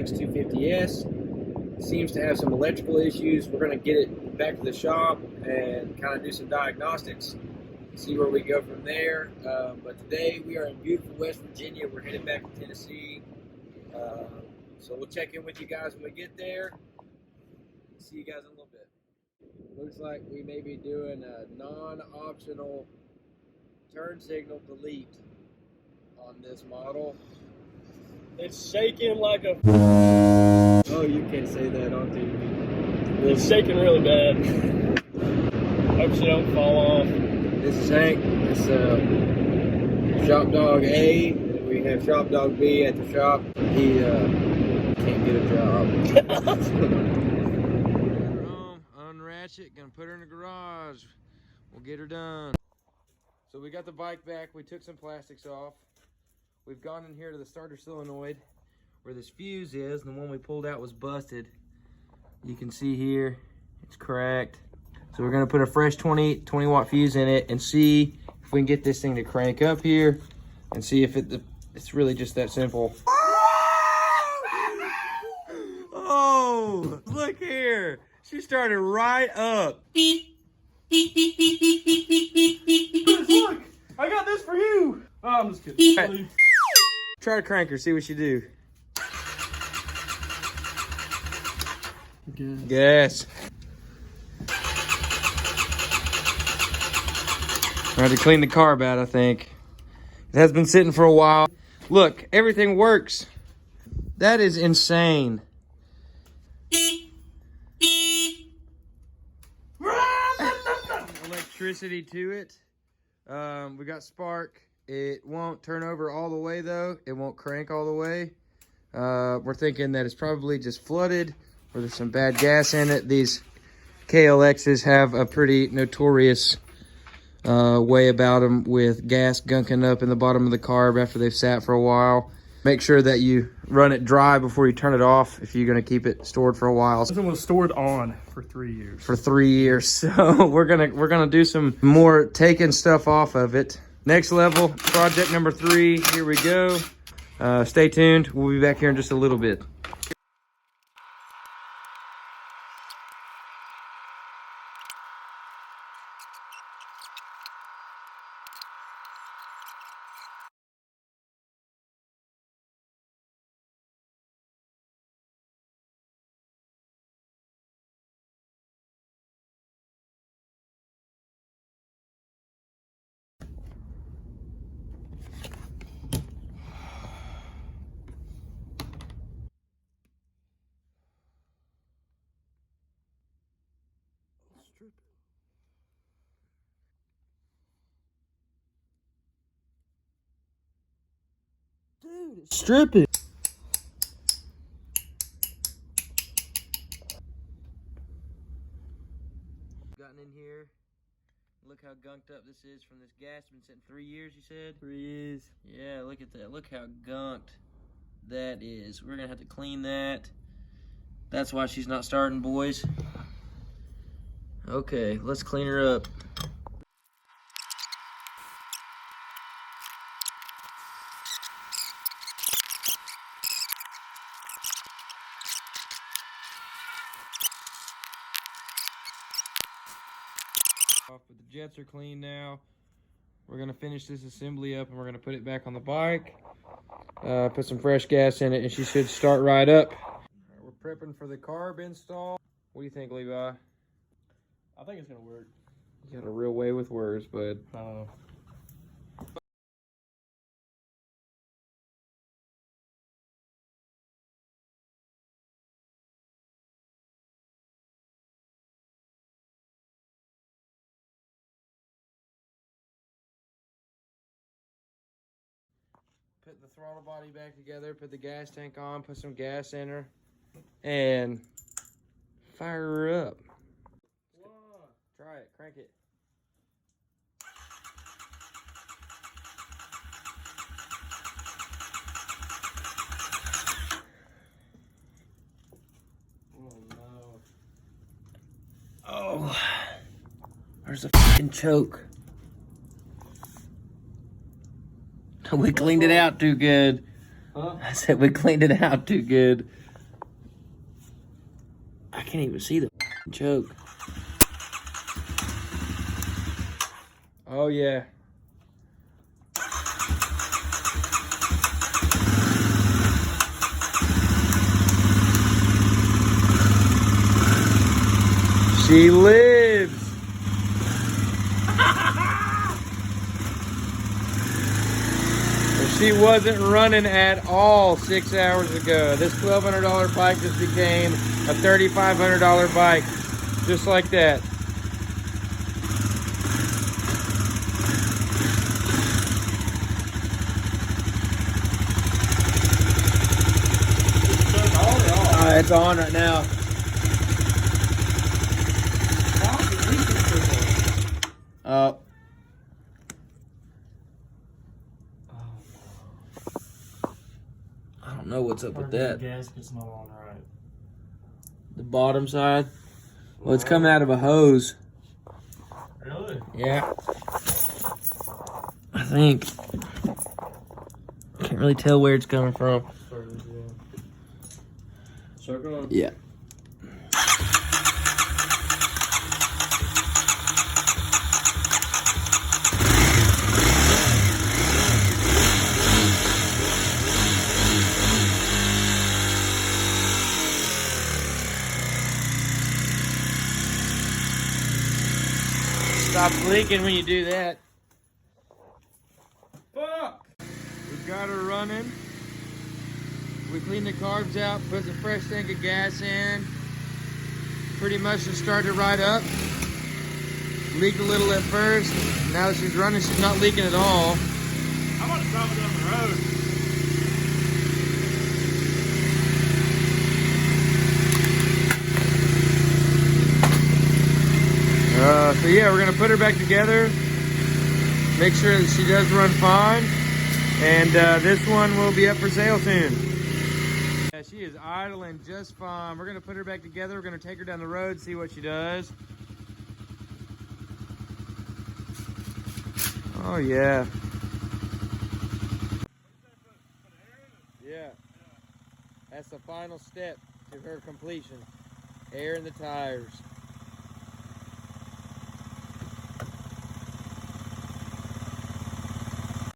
klx250s. It seems to have some electrical issues. We're going to get it back to the shop and kind of do some diagnostics, see where we go from there. But today we are in beautiful West Virginia. We're headed back to Tennessee. So we'll check in with you guys when we get there. See you guys in a little bit. Looks like we may be doing a non-optional turn signal delete on this model. It's shaking like a... Oh, you can't say that on TV. It's shaking really bad. Hope she don't fall off. This is Hank. It's Shop Dog A. And we have Shop Dog B at the shop. He can't get a job. Unratchet, gonna put her in the garage. We'll get her done. So we got the bike back. We took some plastics off. We've gone in here to the starter solenoid where this fuse is. The one we pulled out was busted. You can see here, it's cracked. So we're gonna put a fresh 20 watt fuse in it and see if we can get this thing to crank up here and see if it's really just that simple. Oh, look here. She started right up. Look, I got this for you. Oh, I'm just kidding. Right. Try to crank her, see what she do. Gas. I had to clean the carb out, I think. It has been sitting for a while. Look, everything works. That is insane. Electricity to it. We got spark. It won't turn over all the way though. It won't crank all the way. We're thinking that it's probably just flooded or there's some bad gas in it. These KLXs have a pretty notorious way about them with gas gunking up in the bottom of the carb after they've sat for a while. Make sure that you run it dry before you turn it off if you're going to keep it stored for a while. This one was stored on for 3 years. For 3 years. So we're gonna do some more taking stuff off of it. Next level, project number 3. Here we go. Stay tuned. We'll be back here in just a little bit. Dude, it's stripping. Gotten in here. Look how gunked up this is from this gas. Been sitting 3 years, you said? 3 years. Yeah, look at that. Look how gunked that is. We're gonna have to clean that. That's why she's not starting, boys. Okay, let's clean her up. But the jets are clean now. We're gonna finish this assembly up and we're gonna put it back on the bike. Put some fresh gas in it and she should start right up. We're prepping for the carb install. What do you think, Levi? I think it's gonna work. You got a real way with words, bud. Put the throttle body back together, put the gas tank on, put some gas in her, and fire her up. Whoa. Try it, crank it. Oh no. Oh, there's a fucking choke. We cleaned it out too good. Huh? I said we cleaned it out too good. can't even see the choke. Oh yeah. She lives. She wasn't running at all 6 hours ago. This $1,200 bike just became a $3,500 bike, just like that. It's on right now. I don't know what's up with that. The gasket's not on right. The bottom side? Well, it's coming out of a hose. Really? Yeah. I think. Can't really tell where it's coming from. Circle? Yeah. Stop leaking when you do that. Fuck! We've got her running. We cleaned the carbs out, put a fresh tank of gas in. Pretty much just started right up. Leaked a little at first. Now that she's running, she's not leaking at all. I want to drive it down the road. So yeah, we're gonna put her back together. Make sure that she does run fine. And this one will be up for sale soon. Yeah, she is idling just fine. We're gonna put her back together. We're gonna take her down the road, see what she does. Oh yeah. Yeah. That's the final step to her completion. Air in the tires.